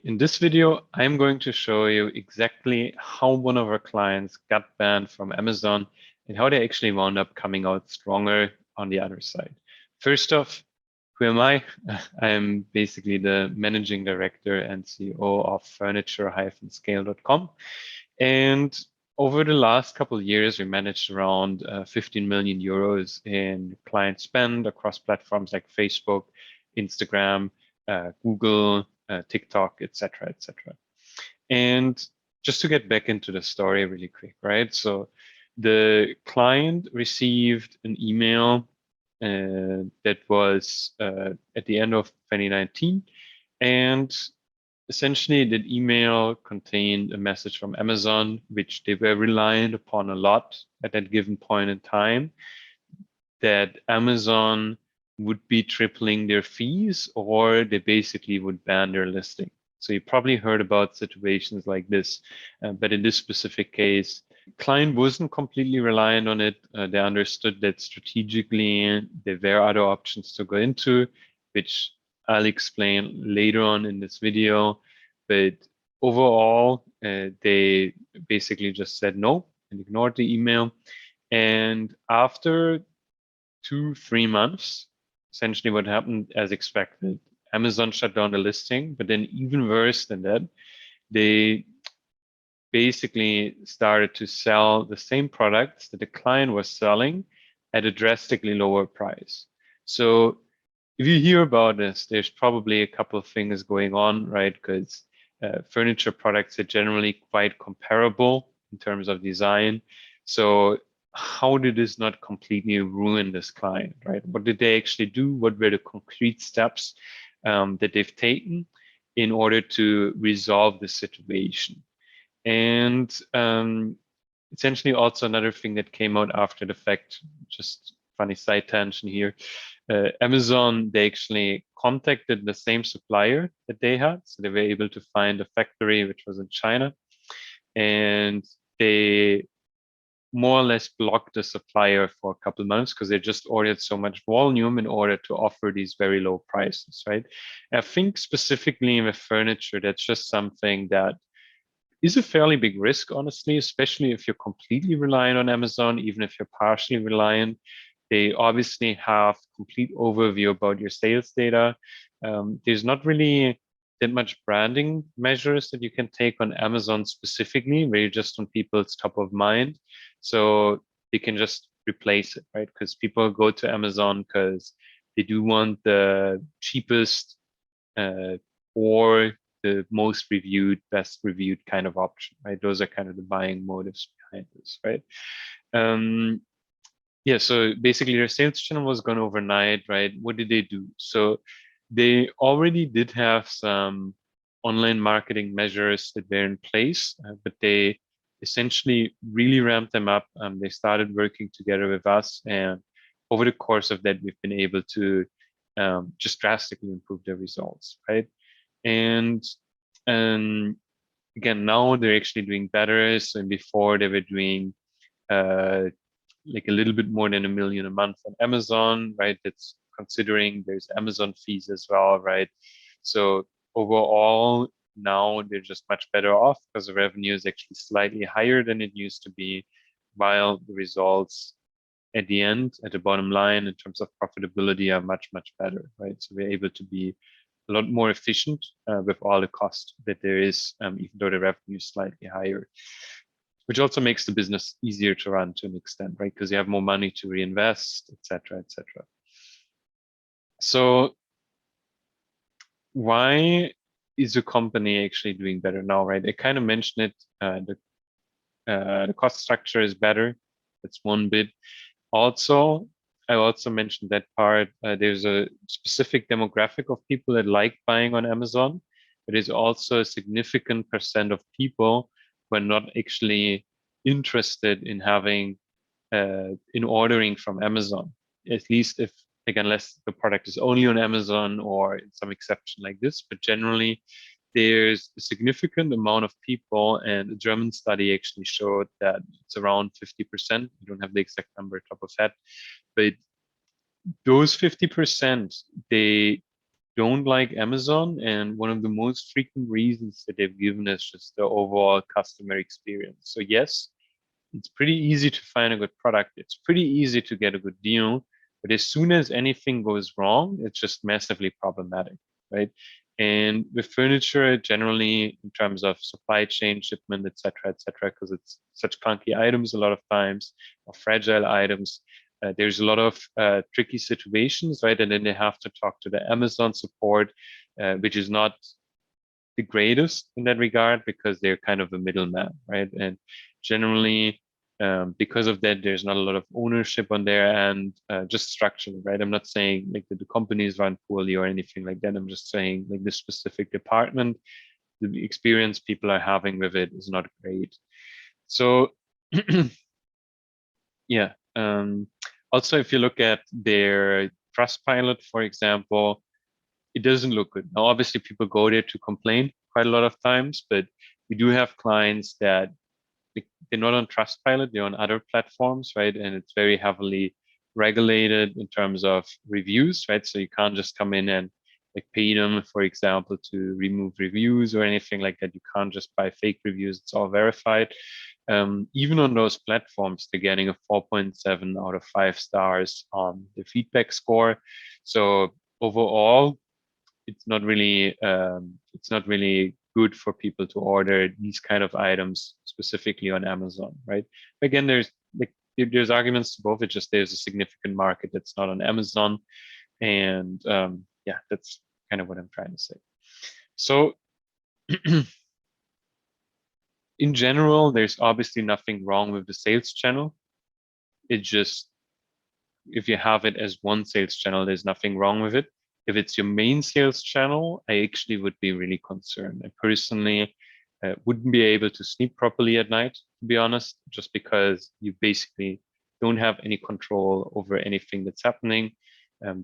In this video, I'm going to show you exactly how one of our clients got banned from Amazon and how they actually wound up coming out stronger on the other side. First off, who am I? I'm basically the managing director and CEO of furniture-scale.com. And over the last couple of years, we managed around 15 million euros in client spend across platforms like Facebook, Instagram, Google, TikTok, etc., etc. And just to get back into the story really quick, right? So the client received an email that was at the end of 2019, and essentially that email contained a message from Amazon, which they were reliant upon a lot at that given point in time, that Amazon would be tripling their fees or they basically would ban their listing. So you probably heard about situations like this, but in this specific case, client wasn't completely reliant on it. They understood that strategically there were other options to go into, which I'll explain later on in this video. But overall, they basically just said no and ignored the email. And after 2-3 months, essentially what happened as expected. Amazon shut down the listing, but then even worse than that, they basically started to sell the same products that the client was selling at a drastically lower price. So if you hear about this, there's probably a couple of things going on, right? Because furniture products are generally quite comparable in terms of design. So how did this not completely ruin this client, right? What did they actually do? What were the concrete steps that they've taken in order to resolve the situation? And essentially also another thing that came out after the fact, just funny side tangent here, Amazon, they actually contacted the same supplier that they had. So they were able to find a factory which was in China, and they more or less blocked the supplier for a couple of months because they just ordered so much volume in order to offer these very low prices, right? I think specifically with furniture, that's just something that is a fairly big risk, honestly, especially if you're completely reliant on Amazon, even if you're partially reliant. They obviously have complete overview about your sales data. There's not really that much branding measures that you can take on Amazon specifically, where you're just on people's top of mind. So you can just replace it, right? Because people go to Amazon because they do want the cheapest or the most reviewed, best reviewed kind of option, right? Those are kind of the buying motives behind this, right? Um, yeah, so basically their sales channel was gone overnight, right? What did they do? So they already did have some online marketing measures that were in place, but they essentially really ramped them up. They started working together with us, and over the course of that, we've been able to just drastically improve their results, right? And um, again, now they're actually doing better. So before they were doing uh, like a little bit more than 1 million a month on Amazon, right? That's considering there's Amazon fees as well, right? So overall, now they're just much better off because the revenue is actually slightly higher than it used to be, while the results at the end, at the bottom line, in terms of profitability, are much, much better, right? So we're able to be a lot more efficient with all the cost that there is, even though the revenue is slightly higher, which also makes the business easier to run to an extent, right? Because you have more money to reinvest, et cetera, et cetera. So why is the company actually doing better now, right? I kind of mentioned it. The cost structure is better. That's one bit. Also, I also mentioned that part. There's a specific demographic of people that like buying on Amazon, but there's also a significant percent of people who are not actually interested in having in ordering from Amazon. At least if, like, unless the product is only on Amazon or in some exception like this, but generally there's a significant amount of people, and a German study actually showed that it's around 50%. I don't have the exact number top of head, but those 50%, they don't like Amazon, and one of the most frequent reasons that they've given is just the overall customer experience. So yes, it's pretty easy to find a good product. It's pretty easy to get a good deal, but as soon as anything goes wrong, it's just massively problematic, right? And with furniture, generally in terms of supply chain, shipment, et cetera, because it's such clunky items a lot of times, or fragile items, there's a lot of tricky situations, right? And then they have to talk to the Amazon support, which is not the greatest in that regard because they're kind of a middleman, right? And generally, because of that, there's not a lot of ownership on their end, just structurally, right? I'm not saying like that the companies run poorly or anything like that. I'm just saying like the specific department, the experience people are having with it is not great. So yeah. Also, if you look at their Trustpilot, for example, it doesn't look good. Now, obviously, people go there to complain quite a lot of times, but we do have clients that they're not on Trustpilot, they're on other platforms, right? And it's very heavily regulated in terms of reviews, right? So you can't just come in and like pay them, for example, to remove reviews or anything like that. You can't just buy fake reviews. It's all verified. Even on those platforms, they're getting a 4.7 out of 5 stars on the feedback score. So overall, it's not really good for people to order these kind of items specifically on Amazon, right? Again, there's arguments to both. It's just there's a significant market that's not on Amazon, and yeah, that's kind of what I'm trying to say. So in general, there's obviously nothing wrong with the sales channel. It just, if you have it as one sales channel, there's nothing wrong with it. If it's your main sales channel, I actually would be really concerned. I personally wouldn't be able to sleep properly at night, to be honest, just because you basically don't have any control over anything that's happening.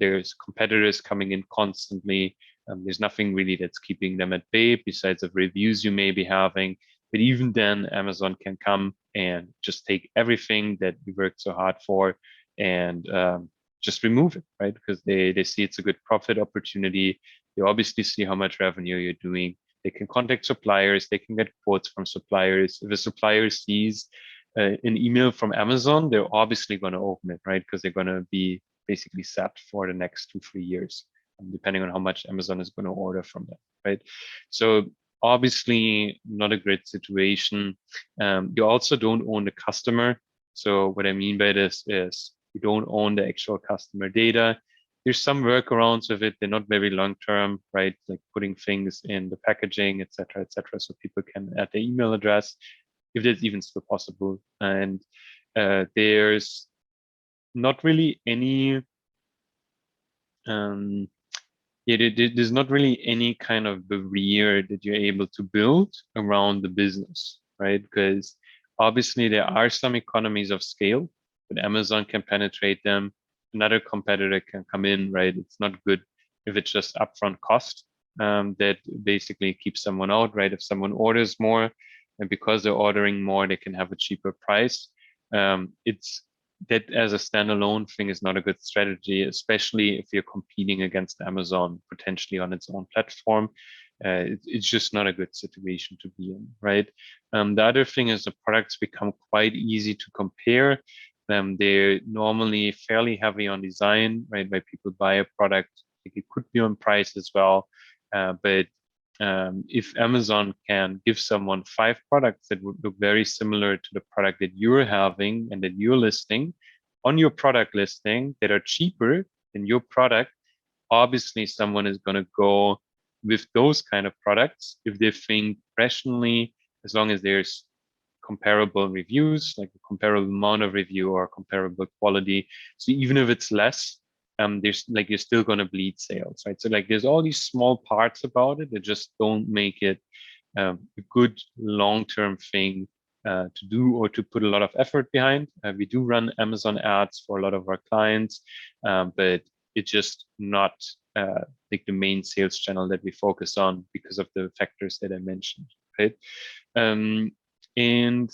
There's competitors coming in constantly. There's nothing really that's keeping them at bay besides of reviews you may be having. But even then, Amazon can come and just take everything that you worked so hard for and just remove it, right? Because they see it's a good profit opportunity. They obviously see how much revenue you're doing. They can contact suppliers. They can get quotes from suppliers. If a supplier sees an email from Amazon, they're obviously going to open it, right? Because they're going to be basically set for the next 2-3 years, depending on how much Amazon is going to order from them, right? So obviously not a great situation. You also don't own the customer. So what I mean by this is you don't own the actual customer data. There's some workarounds with it. They're not very long term, right? Like putting things in the packaging, et cetera, so people can add their email address, if that's even still possible. And there's not really any there's not really any kind of barrier that you're able to build around the business, right? Because obviously there are some economies of scale, but Amazon can penetrate them. Another competitor can come in, right? It's not good if it's just upfront cost that basically keeps someone out, right? If someone orders more, and because they're ordering more, they can have a cheaper price. It's that as a standalone thing is not a good strategy, especially if you're competing against Amazon potentially on its own platform. It's just not a good situation to be in, right? The other thing is the products become quite easy to compare. They're normally fairly heavy on design, right? Where people buy a product, it could be on price as well, but if Amazon can give someone 5 products that would look very similar to the product that you're having and that you're listing on your product listing that are cheaper than your product, obviously someone is going to go with those kind of products if they think rationally, as long as there's comparable reviews, like a comparable amount of review or comparable quality. So even if it's less, there's like you're still going to bleed sales, right? So like there's all these small parts about it that just don't make it a good long-term thing to do or to put a lot of effort behind. We do run Amazon ads for a lot of our clients, but it's just not like the main sales channel that we focus on because of the factors that I mentioned, right? And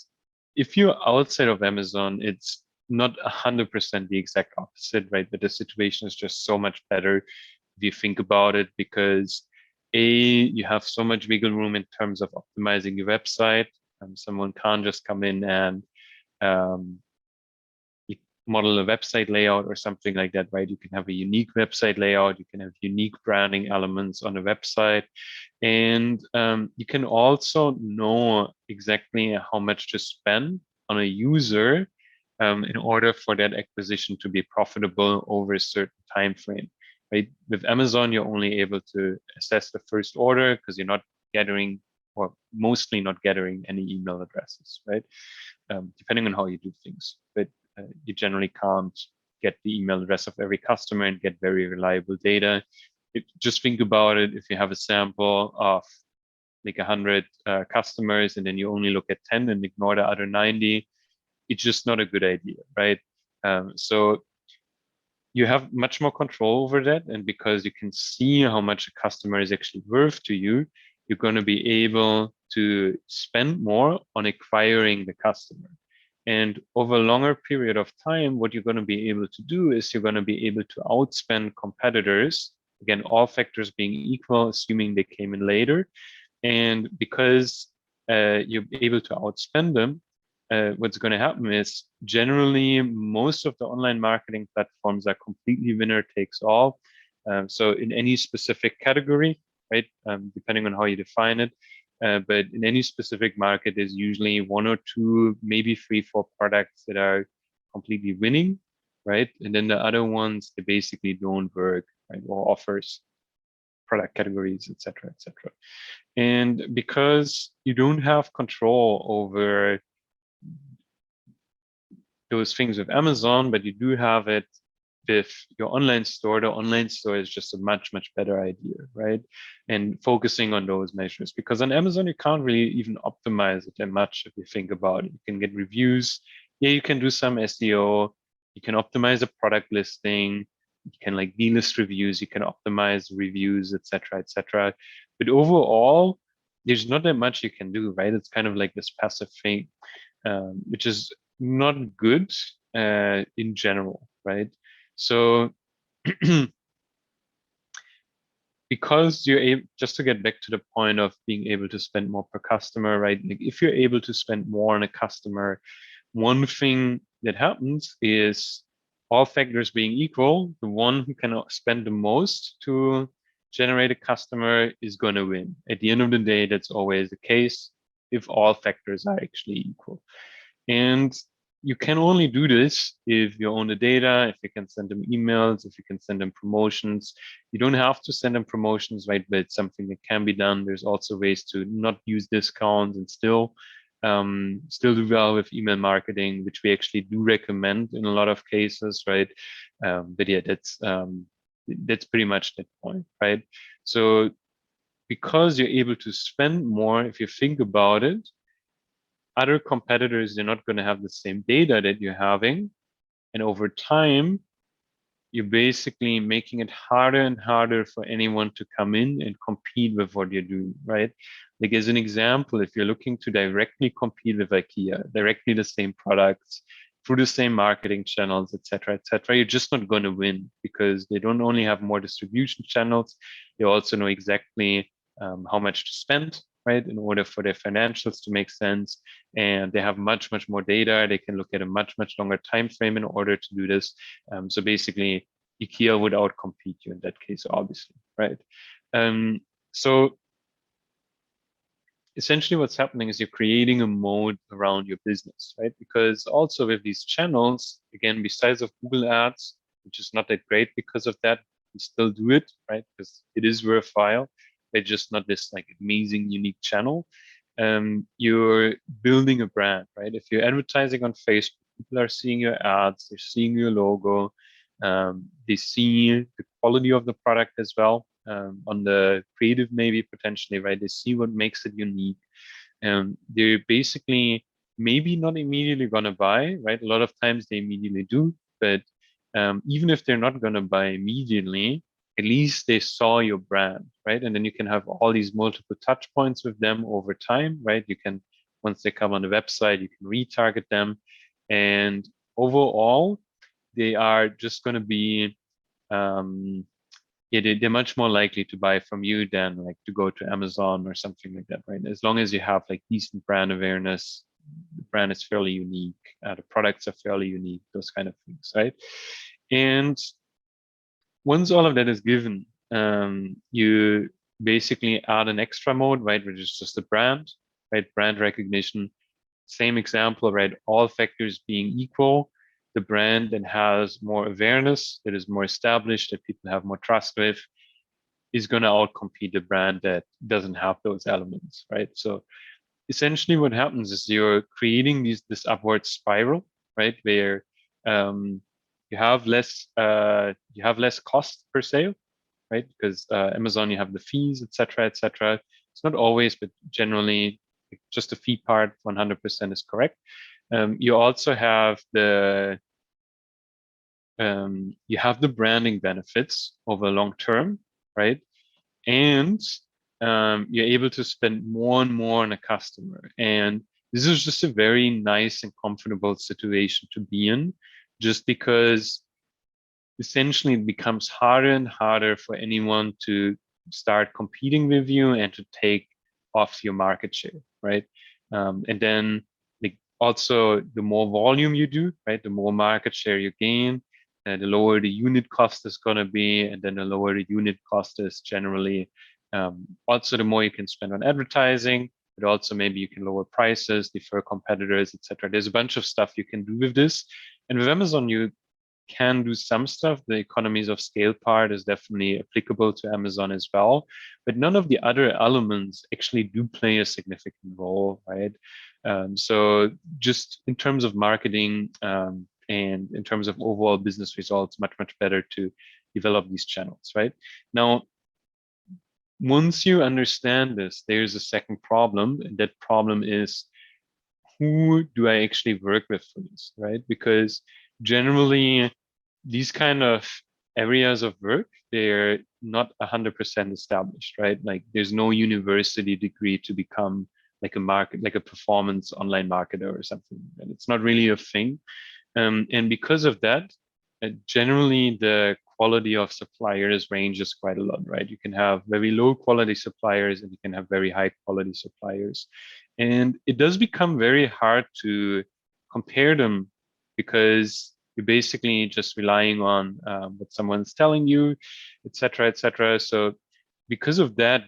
if you're outside of Amazon, it's not 100% the exact opposite, right? But the situation is just so much better if you think about it, because you have so much wiggle room in terms of optimizing your website. Someone can't just come in and um, model a website layout or something like that, right? You can have a unique website layout. You can have unique branding elements on the website. And you can also know exactly how much to spend on a user in order for that acquisition to be profitable over a certain time frame, right? With Amazon, you're only able to assess the first order because you're not gathering, or mostly not gathering, any email addresses, right? Depending on how you do things, but you generally can't get the email address of every customer and get very reliable data. Just think about it. If you have a sample of like 100 customers and then you only look at 10 and ignore the other 90, it's just not a good idea, right? So you have much more control over that. And because you can see how much a customer is actually worth to you, you're going to be able to spend more on acquiring the customer. And over a longer period of time, what you're going to be able to do is you're going to be able to outspend competitors. Again, all factors being equal, assuming they came in later. And because you're able to outspend them, what's going to happen is generally most of the online marketing platforms are completely winner takes all. So in any specific category, right, depending on how you define it, but in any specific market, there's usually one or two, maybe 3, 4 products that are completely winning, right? And then the other ones, they basically don't work, right? Or offers, product categories, etc., etc. And because you don't have control over those things with Amazon, but you do have it with your online store, the online store is just a much, much better idea, right? And focusing on those measures, because on Amazon, you can't really even optimize it that much if you think about it. You can get reviews. Yeah, you can do some SEO. You can optimize a product listing. You can like delist reviews. You can optimize reviews, etc., etc. But overall, there's not that much you can do, right? It's kind of like this passive thing, which is not good in general, right? So because you're able, just to get back to the point of being able to spend more per customer, right? Like if you're able to spend more on a customer, one thing that happens is all factors being equal, the one who can spend the most to generate a customer is going to win. At the end of the day, that's always the case if all factors are actually equal. And you can only do this if you own the data, if you can send them emails, if you can send them promotions. You don't have to send them promotions, right? But it's something that can be done. There's also ways to not use discounts and still do well with email marketing, which we actually do recommend in a lot of cases, right? But yeah, that's pretty much that point, right? So because you're able to spend more, if you think about it, other competitors, they're not going to have the same data that you're having. And over time, you're basically making it harder and harder for anyone to come in and compete with what you're doing, right? Like as an example, if you're looking to directly compete with IKEA, directly the same products, through the same marketing channels, etc., etc., you're just not going to win because they don't only have more distribution channels, they also know exactly how much to spend, right, in order for their financials to make sense. And they have much, much more data. They can look at a much, much longer time frame in order to do this. So basically, IKEA would outcompete you in that case, obviously, right? So essentially what's happening is you're creating a moat around your business, right? Because also with these channels, again, besides of Google Ads, which is not that great because of that, we still do it, right? Because it is worthwhile. It's just not this like amazing, unique channel. You're building a brand, right? If you're advertising on Facebook, people are seeing your ads, they're seeing your logo, they see the quality of the product as well. On the creative, maybe potentially, right? They see what makes it unique. They're basically maybe not immediately going to buy, right? A lot of times they immediately do, but even if they're not going to buy immediately, at least they saw your brand, right? And then you can have all these multiple touch points with them over time, right? You can, once they come on the website, you can retarget them. And overall, they are just going to be yeah, they're much more likely to buy from you than like to go to Amazon or something like that, right? As long as you have like decent brand awareness, the brand is fairly unique, the products are fairly unique, those kind of things, right? And once all of that is given, you basically add an extra mode, right, which is just a brand, right? Brand recognition. Same example, right? All factors being equal, the brand that has more awareness, that is more established, that people have more trust with, is going to outcompete the brand that doesn't have those elements, right? So essentially what happens is you're creating this upward spiral, right? Where you have less cost per sale, right? Because Amazon, you have the fees, etc., etc. It's not always, but generally, just the fee part, 100% is correct. You also have the branding benefits over long term, right? And you're able to spend more and more on a customer. And this is just a very nice and comfortable situation to be in, just because essentially it becomes harder and harder for anyone to start competing with you and to take off your market share, right? And then also the more volume you do, right, the more market share you gain, the lower the unit cost is going to be, and then the lower the unit cost is generally. Also, the more you can spend on advertising, but also maybe you can lower prices, defer competitors, etc. There's a bunch of stuff you can do with this, and with Amazon, you can do some stuff. The economies of scale part is definitely applicable to Amazon as well, but none of the other elements actually do play a significant role, right? So just in terms of marketing and in terms of overall business results, much, much better to develop these channels, right? Now, once you understand this, there's a second problem, and that problem is, who do I actually work with for this, right? Because generally, these kind of areas of work, they're not 100% established, right? Like there's no university degree to become like a performance online marketer or something. And it's not really a thing. And because of that, generally the quality of suppliers ranges quite a lot, right? You can have very low quality suppliers and you can have very high quality suppliers. And it does become very hard to compare them because you're basically just relying on what someone's telling you, et cetera, et cetera. So because of that,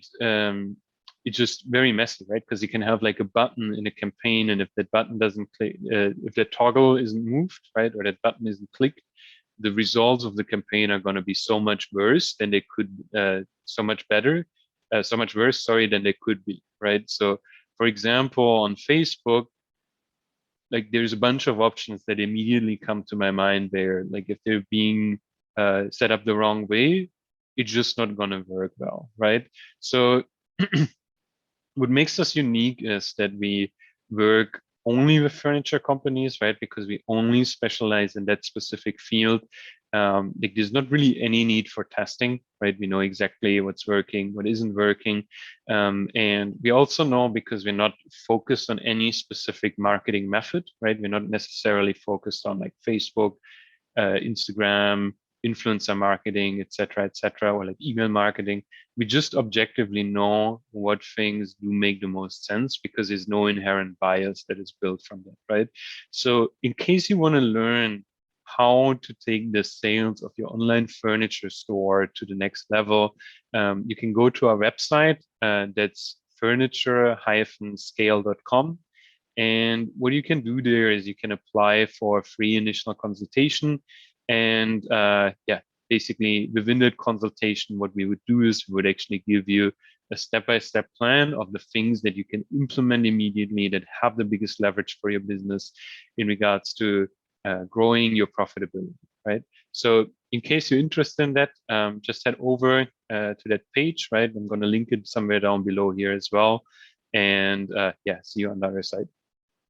it's just very messy, right? Because you can have like a button in a campaign, and if that button doesn't click, if that toggle isn't moved, right, or that button isn't clicked, the results of the campaign are going to be so much worse than they could, so much better, so much worse, sorry, than they could be, right? So, for example, on Facebook, like there's a bunch of options that immediately come to my mind there. Like if they're being set up the wrong way, it's just not going to work well, right? So what makes us unique is that we work only with furniture companies, right? Because we only specialize in that specific field. Like there's not really any need for testing, right? We know exactly what's working, what isn't working. And we also know, because we're not focused on any specific marketing method, right? We're not necessarily focused on like Facebook, Instagram, influencer marketing, et cetera, or like email marketing. We just objectively know what things do make the most sense because there's no inherent bias that is built from that, right? So in case you want to learn how to take the sales of your online furniture store to the next level, you can go to our website. That's furniture-scale.com. And what you can do there is you can apply for a free initial consultation. And yeah, basically within that consultation, what we would do is we would actually give you a step-by-step plan of the things that you can implement immediately that have the biggest leverage for your business in regards to growing your profitability, right? So in case you're interested in that, just head over to that page, right? I'm going to link it somewhere down below here as well. And yeah, see you on the other side.